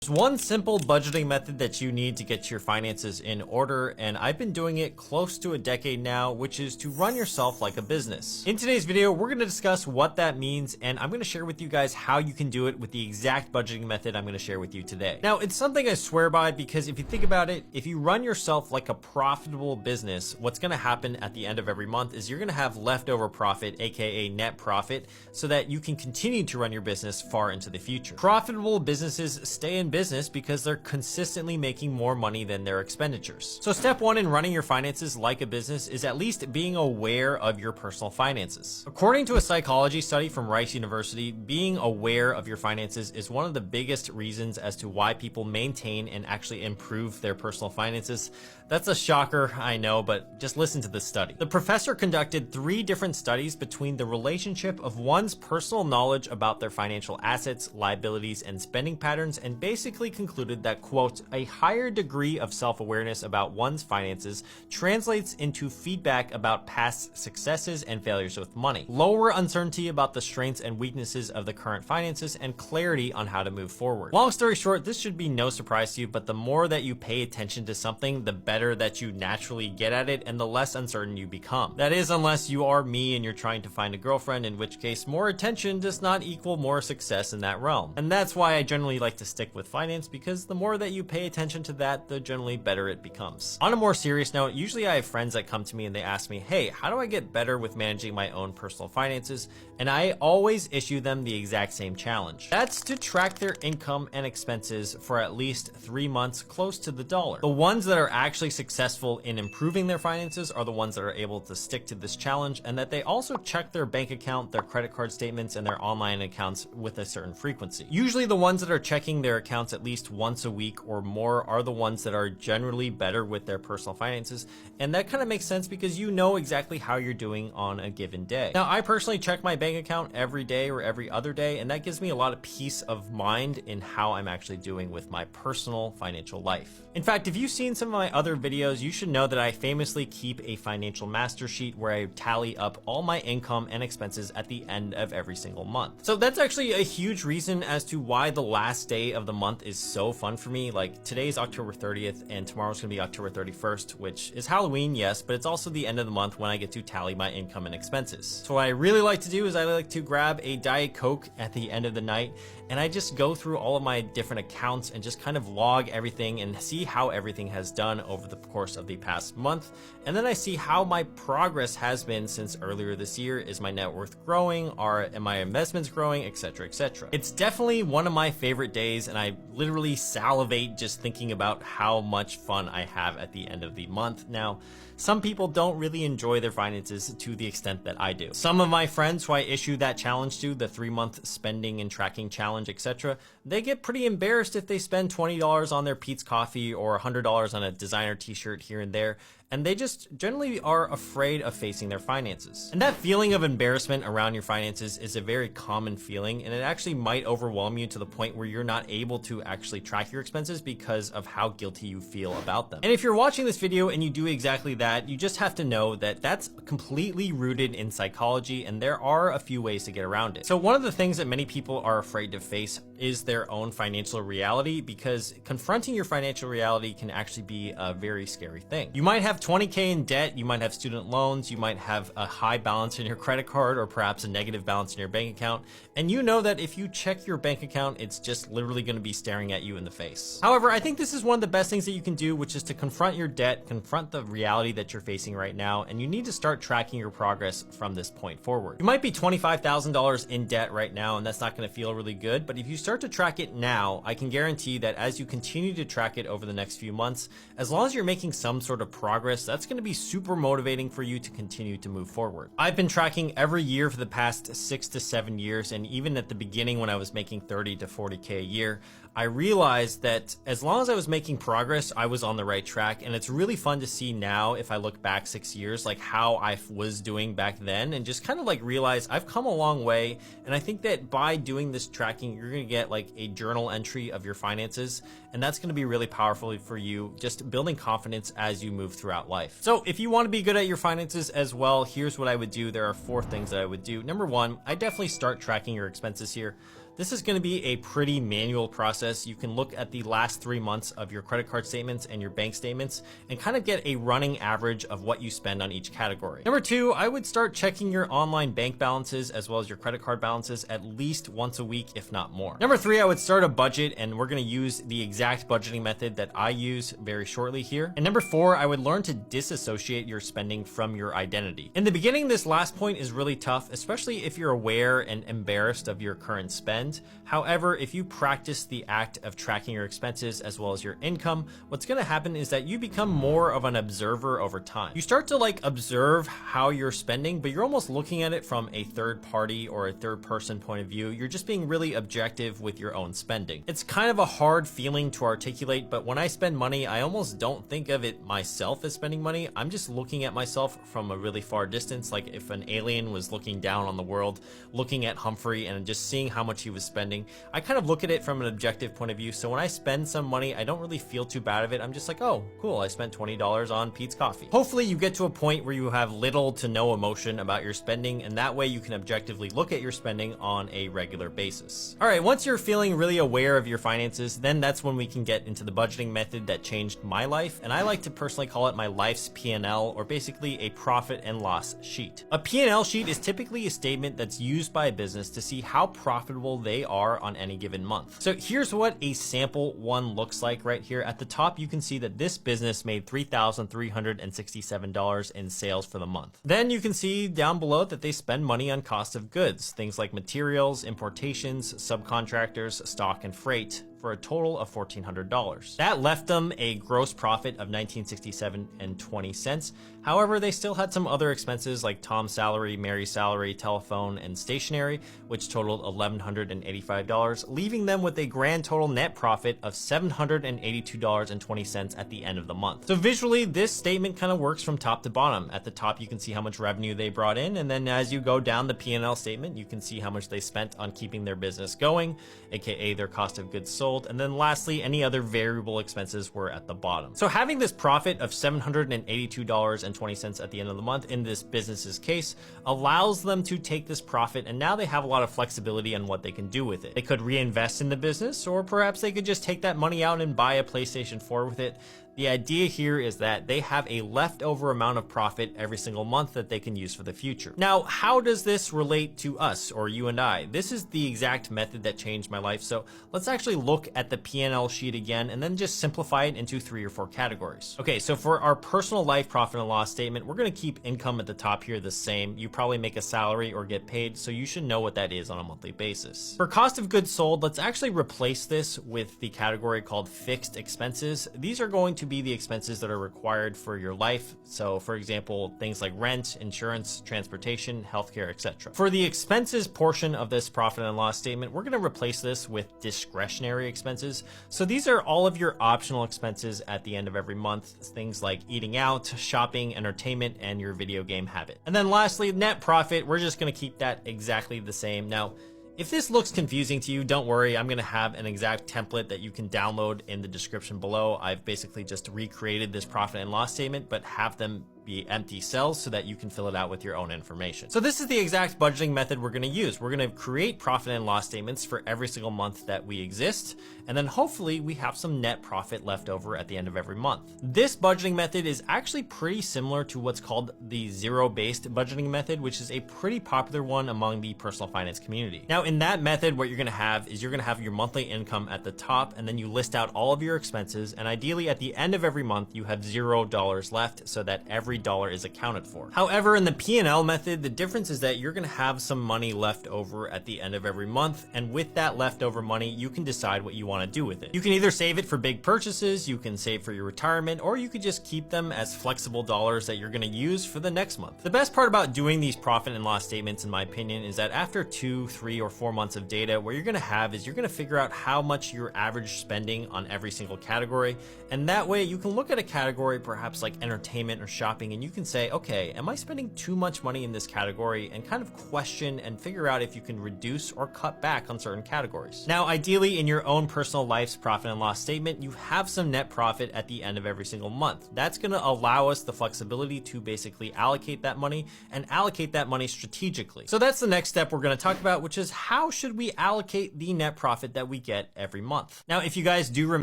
There's one simple budgeting method that you need to get your finances in order, and I've been doing it close to a decade now, which is to run yourself like a business. In today's video, we're going to discuss what that means, and I'm going to share with you guys how you can do it with the exact budgeting method I'm going to share with you today. Now, it's something I swear by because if you think about it, if you run yourself like a profitable business, what's going to happen at the end of every month is you're going to have leftover profit, aka net profit, so that you can continue to run your business far into the future. Profitable businesses stay in business because they're consistently making more money than their expenditures. So step one in running your finances like a business is at least being aware of your personal finances. According to a psychology study from Rice University, being aware of your finances is one of the biggest reasons as to why people maintain and actually improve their personal finances. That's a shocker, I know, but just listen to this study. The professor conducted 3 different studies between the relationship of one's personal knowledge about their financial assets, liabilities, and spending patterns, and basically concluded that, quote, a higher degree of self-awareness about one's finances translates into feedback about past successes and failures with money, lower uncertainty about the strengths and weaknesses of the current finances, and clarity on how to move forward. Long story short, this should be no surprise to you, but the more that you pay attention to something, the better that you naturally get at it and the less uncertain you become. That is, unless you are me and you're trying to find a girlfriend, in which case more attention does not equal more success in that realm. And that's why I generally like to stick with finance, because the more that you pay attention to that, the generally better it becomes. On a more serious note, usually I have friends that come to me and they ask me, hey, how do I get better with managing my own personal finances? And I always issue them the exact same challenge. That's to track their income and expenses for at least 3 months close to the dollar. The ones that are actually successful in improving their finances are the ones that are able to stick to this challenge, and that they also check their bank account, their credit card statements, and their online accounts with a certain frequency. Usually the ones that are checking their accounts at least once a week or more are the ones that are generally better with their personal finances, and that kind of makes sense because you know exactly how you're doing on a given day. Now, I personally check my bank account every day or every other day, and that gives me a lot of peace of mind in how I'm actually doing with my personal financial life. In fact, if you've seen some of my other videos, you should know that I famously keep a financial master sheet where I tally up all my income and expenses at the end of every single month. So that's actually a huge reason as to why the last day of the month is so fun for me. Like, today's October 30th and tomorrow's gonna be October 31st, which is Halloween, yes, but it's also the end of the month when I get to tally my income and expenses. So what I really like to do is I like to grab a Diet Coke at the end of the night, and I just go through all of my different accounts and just kind of log everything and see how everything has done over the course of the past month. And then I see how my progress has been since earlier this year. Is my net worth growing? Are my investments growing? Etc, etc. It's definitely one of my favorite days, and I literally salivate just thinking about how much fun I have at the end of the month. Now, some people don't really enjoy their finances to the extent that I do. Some of my friends who I issue that challenge to, the 3-month spending and tracking challenge, etc., they get pretty embarrassed if they spend $20 on their Peet's coffee or $100 on a designer t-shirt here and there, and they just generally are afraid of facing their finances. And that feeling of embarrassment around your finances is a very common feeling, and it actually might overwhelm you to the point where you're not able to actually track your expenses because of how guilty you feel about them. And if you're watching this video and you do exactly that, you just have to know that that's completely rooted in psychology, and there are a few ways to get around it. So one of the things that many people are afraid to face is their own financial reality, because confronting your financial reality can actually be a very scary thing. You might have 20K in debt, you might have student loans, you might have a high balance in your credit card, or perhaps a negative balance in your bank account, and you know that if you check your bank account, it's just literally going to be staring at you in the face. However, I think this is one of the best things that you can do, which is to confront your debt, confront the reality that you're facing right now, and you need to start tracking your progress from this point forward. You might be $25,000 in debt right now, and that's not going to feel really good, but if you start to track it now, I can guarantee that as you continue to track it over the next few months, as long as you're making some sort of progress, that's going to be super motivating for you to continue to move forward. I've been tracking every year for the past 6 to 7 years, and even at the beginning when I was making 30 to 40K a year, I realized that as long as I was making progress, I was on the right track. And it's really fun to see now, if I look back 6 years, like how I was doing back then, and just kind of like realize I've come a long way. And I think that by doing this tracking, you're going to get like a journal entry of your finances, and that's going to be really powerful for you, just building confidence as you move throughout life. So if you want to be good at your finances as well, here's what I would do. There are 4 things that I would do. Number 1, I definitely start tracking your expenses here. This is going to be a pretty manual process. You can look at the last 3 months of your credit card statements and your bank statements and kind of get a running average of what you spend on each category. Number 2, I would start checking your online bank balances as well as your credit card balances at least once a week, if not more. Number 3, I would start a budget, and we're going to use the exact budgeting method that I use very shortly here. And number 4, I would learn to disassociate your spending from your identity. In the beginning, this last point is really tough, especially if you're aware and embarrassed of your current spend. However, if you practice the act of tracking your expenses as well as your income, what's going to happen is that you become more of an observer over time. You start to observe how you're spending, but you're almost looking at it from a third party or a third person point of view. You're just being really objective with your own spending. It's kind of a hard feeling to articulate, but when I spend money, I almost don't think of it myself as spending money. I'm just looking at myself from a really far distance, like if an alien was looking down on the world, looking at Humphrey and just seeing how much he was spending. I kind of look at it from an objective point of view. So when I spend some money, I don't really feel too bad of it. I'm just like, oh, cool, I spent $20 on Pete's Coffee. Hopefully you get to a point where you have little to no emotion about your spending, and that way you can objectively look at your spending on a regular basis. All right, once you're feeling really aware of your finances, then that's when we can get into the budgeting method that changed my life, and I like to personally call it my life's P&L, or basically a profit and loss sheet. A P&L sheet is typically a statement that's used by a business to see how profitable they are on any given month. So here's what a sample one looks like right here. At the top, you can see that this business made $3,367 in sales for the month. Then you can see down below that they spend money on cost of goods, things like materials, importations, subcontractors, stock, and freight, for a total of $1,400. That left them a gross profit of $19.6720. However, they still had some other expenses like Tom's salary, Mary's salary, telephone, and stationery, which totaled $1,185, leaving them with a grand total net profit of $782.20 at the end of the month. So visually, this statement kind of works from top to bottom. At the top, you can see how much revenue they brought in, and then as you go down the P&L statement, you can see how much they spent on keeping their business going, aka their cost of goods sold. And then lastly, any other variable expenses were at the bottom. So having this profit of $782.20 at the end of the month in this business's case allows them to take this profit, and now they have a lot of flexibility on what they can do with it. They could reinvest in the business, or perhaps they could just take that money out and buy a PlayStation 4 with it. The idea here is that they have a leftover amount of profit every single month that they can use for the future. Now, how does this relate to us, or you and I? This is the exact method that changed my life. So let's actually look at the P&L sheet again and then just simplify it into 3 or 4 categories. Okay, so for our personal life profit and loss statement, we're going to keep income at the top here the same. You probably make a salary or get paid, so you should know what that is on a monthly basis. For cost of goods sold, let's actually replace this with the category called fixed expenses. These are going to be the expenses that are required for your life. So for example, things like rent, insurance, transportation, healthcare, etc. For the expenses portion of this profit and loss statement, we're going to replace this with discretionary expenses. So these are all of your optional expenses at the end of every month, things like eating out, shopping, entertainment, and your video game habit. And then lastly, net profit, we're just going to keep that exactly the same. Now, if this looks confusing to you, don't worry. I'm going to have an exact template that you can download in the description below. I've basically just recreated this profit and loss statement, but have them be empty cells so that you can fill it out with your own information. So this is the exact budgeting method we're going to use. We're going to create profit and loss statements for every single month that we exist, and then hopefully we have some net profit left over at the end of every month. This budgeting method is actually pretty similar to what's called the zero-based budgeting method, which is a pretty popular one among the personal finance community. Now, in that method, what you're going to have is you're going to have your monthly income at the top, and then you list out all of your expenses, and ideally at the end of every month, you have $0 left so that every dollar is accounted for. However, in the P&L method, the difference is that you're going to have some money left over at the end of every month, and with that leftover money, you can decide what you want to do with it. You can either save it for big purchases, you can save for your retirement, or you could just keep them as flexible dollars that you're going to use for the next month. The best part about doing these profit and loss statements, in my opinion, is that after 2, 3, or 4 months of data, what you're going to have is you're going to figure out how much your average spending on every single category, and that way you can look at a category perhaps like entertainment or shopping something and you can say, okay, am I spending too much money in this category, and kind of question and figure out if you can reduce or cut back on certain categories. Now, ideally in your own personal life's profit and loss statement, you have some net profit at the end of every single month. That's going to allow us the flexibility to basically allocate that money and allocate that money strategically. So that's the next step we're going to talk about, which is how should we allocate the net profit that we get every month. Now, if you guys do remember